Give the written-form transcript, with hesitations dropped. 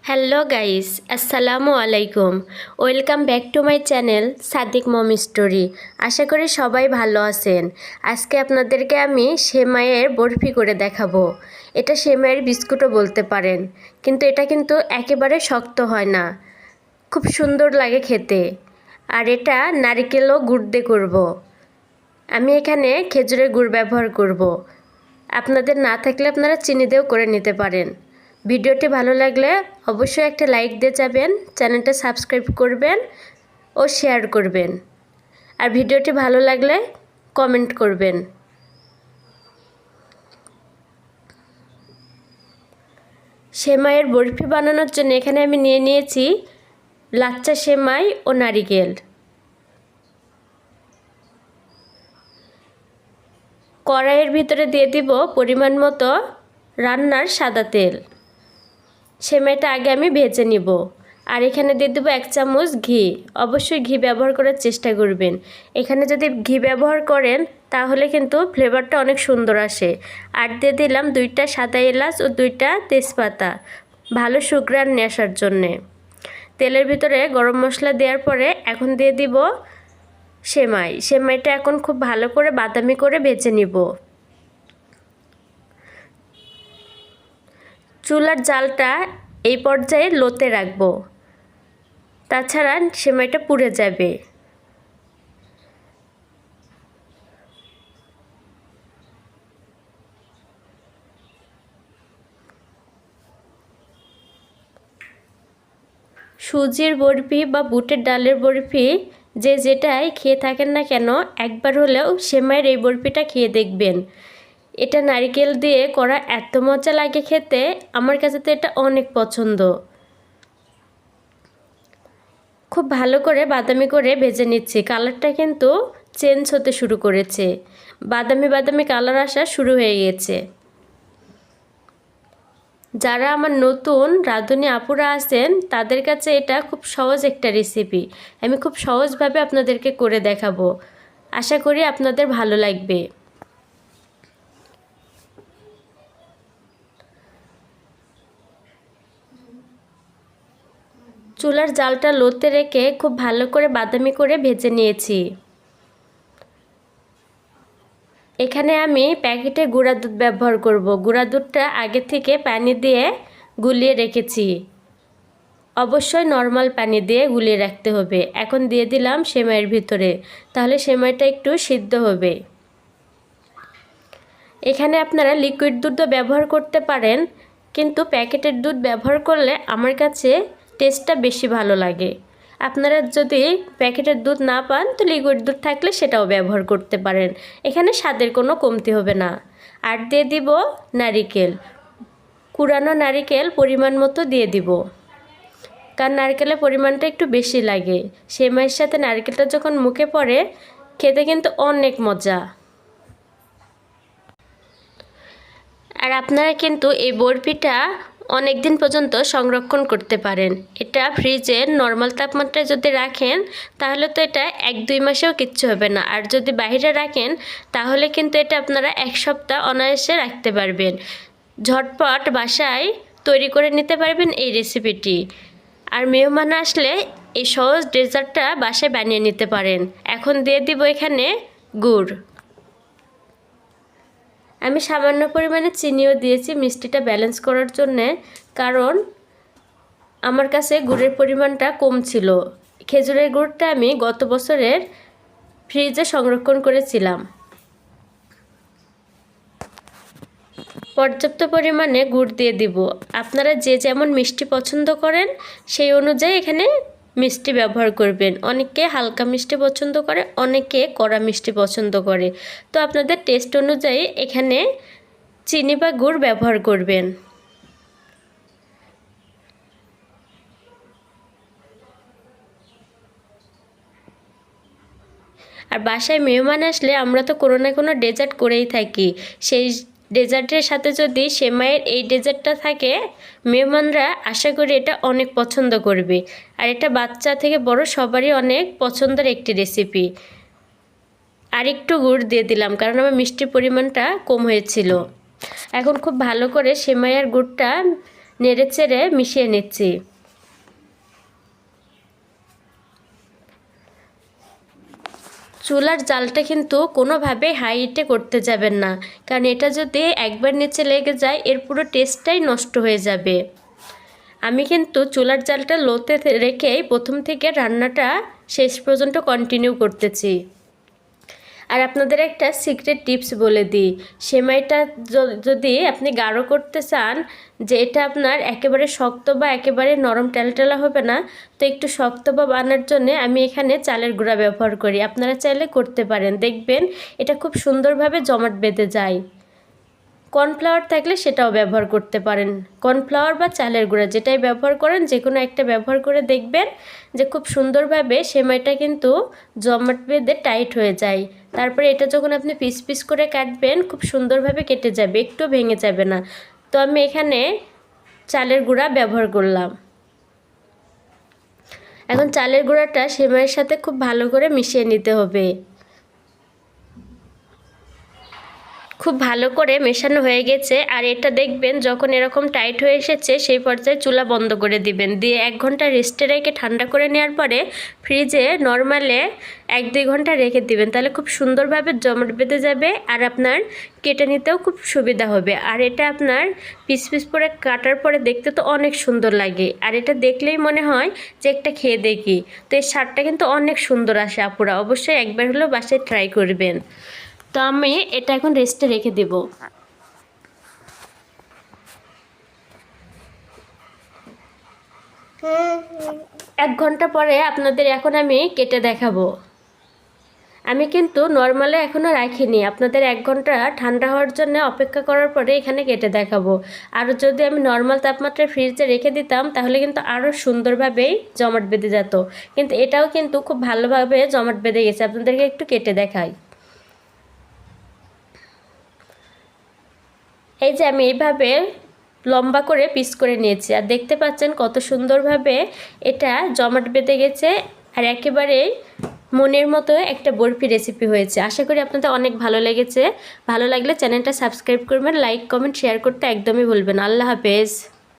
Hello guys, আসসালামু আলাইকুম। Welcome back to my channel Sadiq mom story. আশা করি সবাই ভালো আছেন। আজকে আপনাদেরকে আমি সেমাইয়ের বরফি করে দেখাবো। এটা সেমাইয়ের বিস্কুটও বলতে পারেন, কিন্তু এটা কিন্তু একেবারে শক্ত হয় না, খুব সুন্দর লাগে খেতে। আর এটা নারিকেলও গুড় দিয়ে করব। আমি এখানে খেজুরের গুড় ব্যবহার করব। আপনাদের না থাকলে আপনারা চিনি দিয়েও করে নিতে পারেন। ভিডিওটি ভালো লাগলে অবশ্যই একটা লাইক দিয়ে যাবেন, চ্যানেলটা সাবস্ক্রাইব করবেন ও শেয়ার করবেন। আর ভিডিওটি ভালো লাগলে কমেন্ট করবেন। সেমাইয়ের বরফি বানানোর জন্য এখানে আমি নিয়ে নিয়েছি লাচ্চা সেমাই ও নারিকেল। কড়াইয়ের ভিতরে দিয়ে দিব পরিমাণ মতো রান্নার সাদা তেল। সেমাইটা আগে আমি ভেজে নিব। আর এখানে দিয়ে দেবো 1 চামচ ঘি। অবশ্যই ঘি ব্যবহার করার চেষ্টা করবেন। এখানে যদি ঘি ব্যবহার করেন তাহলে কিন্তু ফ্লেভারটা অনেক সুন্দর আসে। আর দিয়ে দিলাম 2টা সাদা এলাচ ও 2টা তেজপাতা, ভালো সুঘ্রাণ নিয়ে আসার জন্যে। তেলের ভিতরে গরম মশলা দেওয়ার পরে এখন দিয়ে দিব সেমাইটা এখন খুব ভালো করে বাদামি করে ভেজে নিব। চুলার জালটা এই পর্যায়ে লোতে রাখবো, তাছাড়া সেমাইটা পুড়ে যাবে। সুজির বরফি বা বুটের ডালের বরফি যেটাই খেয়ে থাকেন না কেন, একবার হলেও সেমাইয়ের এই বরফিটা খেয়ে দেখবেন। এটা নারকেল দিয়ে করা এত মজা লাগে খেতে, আমার কাছে তো এটা অনেক পছন্দ। খুব ভালো করে বাদামি করে ভেজে নিচ্ছি। কালারটা কিন্তু চেঞ্জ হতে শুরু করেছে, বাদামি বাদামি কালার আসা শুরু হয়ে গেছে। যারা আমার নতুন রাঁধুনি আপুরা আছেন তাদের কাছে এটা খুব সহজ একটা রেসিপি। আমি খুব সহজভাবে আপনাদেরকে করে দেখাবো। আশা করি আপনাদের ভালো লাগবে। চুলার জালটা লোতে রেখে খুব ভালো করে বাদামি করে ভেজে নিয়েছি। এখানে আমি প্যাকেটে গুঁড়া দুধ ব্যবহার করব। গুঁড়া দুধটা আগে থেকে পানি দিয়ে গুলিয়ে রেখেছি। অবশ্যই নর্মাল পানি দিয়ে গুলিয়ে রাখতে হবে। এখন দিয়ে দিলাম সেমাইয়ের ভিতরে, তাহলে সেমাইটা একটু সিদ্ধ হবে। এখানে আপনারা লিকুইড দুধও ব্যবহার করতে পারেন, কিন্তু প্যাকেটের দুধ ব্যবহার করলে আমার কাছে টেস্টটা বেশি ভালো লাগে। আপনারা যদি প্যাকেটের দুধ না পান তো লিকুইড দুধ থাকলে সেটাও ব্যবহার করতে পারেন। এখানে স্বাদের কোনো কমতি হবে না। আর দিয়ে দিব নারিকেল, কুড়ানো নারিকেল পরিমাণ মতো দিয়ে দিব, কারণ নারকেলের পরিমাণটা একটু বেশি লাগে। সেমাইয়ের সাথে নারকেলটা যখন মুখে পড়ে খেতে কিন্তু অনেক মজা। আর আপনারা কিন্তু এই বরফিটা অনেক দিন পর্যন্ত সংরক্ষণ করতে পারেন। এটা ফ্রিজে নর্মাল তাপমাত্রায় যদি রাখেন তাহলে তো এটা 1-2 মাসেও কিচ্ছু হবে না। আর যদি বাইরে রাখেন তাহলে কিন্তু এটা আপনারা 1 সপ্তাহ অনায়াসে রাখতে পারবেন। ঝটপট বাসায় তৈরি করে নিতে পারবেন এই রেসিপিটি। আর মেহমান আসলে এই সহজ ডেজার্টটা বাসায় বানিয়ে নিতে পারেন। এখন দিয়ে দিব এখানে গুড়। আমি সামান্য পরিমাণে চিনিও দিয়েছি মিষ্টিটা ব্যালেন্স করার জন্যে, কারণ আমার কাছে গুড়ের পরিমাণটা কম ছিল। খেজুরের গুড়টা আমি গত বছরের ফ্রিজে সংরক্ষণ করেছিলাম। পর্যাপ্ত পরিমাণে গুড় দিয়ে দিব। আপনারা যে যেমন মিষ্টি পছন্দ করেন সেই অনুযায়ী এখানে মিষ্টি ব্যবহার করবেন। অনেকে হালকা মিষ্টি পছন্দ করে, অনেকে কড়া মিষ্টি পছন্দ করে। তো আপনাদের টেস্ট অনুযায়ী এখানে চিনি বা গুড় ব্যবহার করবেন। আর বাসায় মেহমান আসলে আমরা তো কোনো না কোনো ডেজার্ট করেই থাকি। সেই ডেজার্টের সাথে যদি সেমাইয়ের এই ডেজার্টটা থাকে, মেহমানরা আশা করি এটা অনেক পছন্দ করবে। আর এটা বাচ্চা থেকে বড় সবারই অনেক পছন্দের একটি রেসিপি। আর একটু গুড় দিয়ে দিলাম কারণ আমার মিষ্টির পরিমাণটা কম হয়েছিল। এখন খুব ভালো করে সেমাই আর গুড়টা নেড়েচেড়ে মিশিয়ে নিচ্ছি। চুলার জালটা কিন্তু কোনোভাবে হাই হিটে করতে যাবেন না, কারণ এটা যদি একবার নিচে লেগে যায় এর পুরো টেস্টটাই নষ্ট হয়ে যাবে। আমি কিন্তু চুলার জালটা লোতে রেখেই প্রথম থেকে রান্নাটা শেষ পর্যন্ত কন্টিনিউ করতেছি। আর আপনাদের একটা সিক্রেট টিপস বলে দিই, সেমাইটা যদি আপনি গাঢ় করতে চান, যে এটা আপনার একেবারে শক্ত বা একেবারে নরম টেলটেলা হবে না, তো একটু শক্ত বা বানার জন্য আমি এখানে চালের গুঁড়া ব্যবহার করি। আপনারা চাইলে করতে পারেন, দেখবেন এটা খুব সুন্দরভাবে জমাট বেঁধে যায়। কর্নফ্লাওয়ার থাকলে সেটাও ব্যবহার করতে পারেন, কর্নফ্লাওয়ার বা চালের গুঁড়া যেটাই ব্যবহার করেন যে কোনো একটা ব্যবহার করে দেখবেন যে খুব সুন্দরভাবে সেমাইটা কিন্তু জমাট বেঁধে টাইট হয়ে যায়। তারপরে এটা যখন আপনি পিস পিস করে কাটবেন খুব সুন্দরভাবে কেটে যাবে, একটু ভেঙে যাবে না। তো আমি এখানে চালের গুঁড়া ব্যবহার করলাম। এখন চালের গুঁড়াটা সেমাইয়ের সাথে খুব ভালো করে মিশিয়ে নিতে হবে। খুব ভালো করে মেশানো হয়ে গেছে। আর এটা দেখবেন যখন এরকম টাইট হয়ে এসেছে সেই পর্যায়ে চুলা বন্ধ করে দিবেন, দিয়ে 1 ঘন্টা রেস্টে রেখে ঠান্ডা করে নেওয়ার পরে ফ্রিজে নর্মালে 1-2 ঘন্টা রেখে দিবেন, তাহলে খুব সুন্দরভাবে জমাট বেঁধে যাবে আর আপনার কেটে নিতেও খুব সুবিধা হবে। আর এটা আপনার পিস পিস করে কাটার পরে দেখতে তো অনেক সুন্দর লাগে, আর এটা দেখলেই মনে হয় যে একটা খেয়ে দেখি। তো এর স্বাদটা কিন্তু অনেক সুন্দর আসে, আপুরা অবশ্যই একবার হলেও বাসায় ট্রাই করবেন। তো আমি এটা এখন রেস্টে রেখে দেব। 1 ঘন্টা পরে আপনাদের এখন আমি কেটে দেখাবো। আমি কিন্তু নর্মালে এখনও রাখিনি, আপনাদের 1 ঘন্টা ঠান্ডা হওয়ার জন্য অপেক্ষা করার পরে এখানে কেটে দেখাবো। আর যদি আমি নর্মাল তাপমাত্রায় ফ্রিজে রেখে দিতাম তাহলে কিন্তু আরও সুন্দরভাবেই জমাট বেঁধে যেত, কিন্তু এটাও কিন্তু খুব ভালোভাবে জমাট বেঁধে গেছে। আপনাদেরকে একটু কেটে দেখাই। এই যে আমি এইভাবে লম্বা করে পিস করে নিয়েছি, আর দেখতে পাচ্ছেন কত সুন্দরভাবে এটা জমাট বেঁধে গেছে, আর একেবারেই মনের মতো একটা বরফি রেসিপি হয়েছে। আশা করি আপনাদের অনেক ভালো লেগেছে। ভালো লাগলে চ্যানেলটা সাবস্ক্রাইব করবেন, লাইক কমেন্ট শেয়ার করতে একদমই ভুলবেন না। আল্লাহ হাফেজ।